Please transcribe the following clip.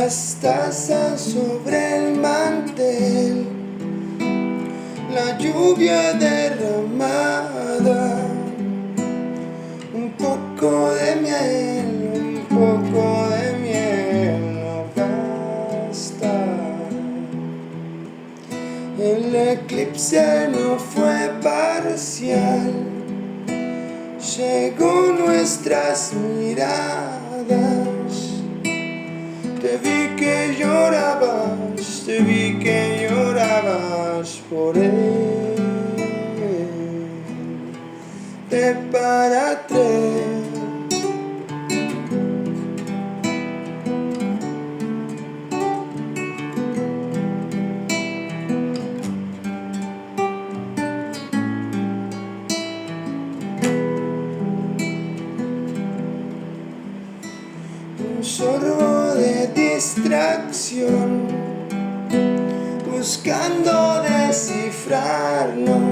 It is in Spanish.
las tazas sobre el mantel, la lluvia derramada, un poco de miel, un poco de miel no basta. El eclipse no fue parcial, llegó nuestras miradas. Te vi que llorabas por él. De para tres. Un sorbo de distracción, buscando descifrarnos.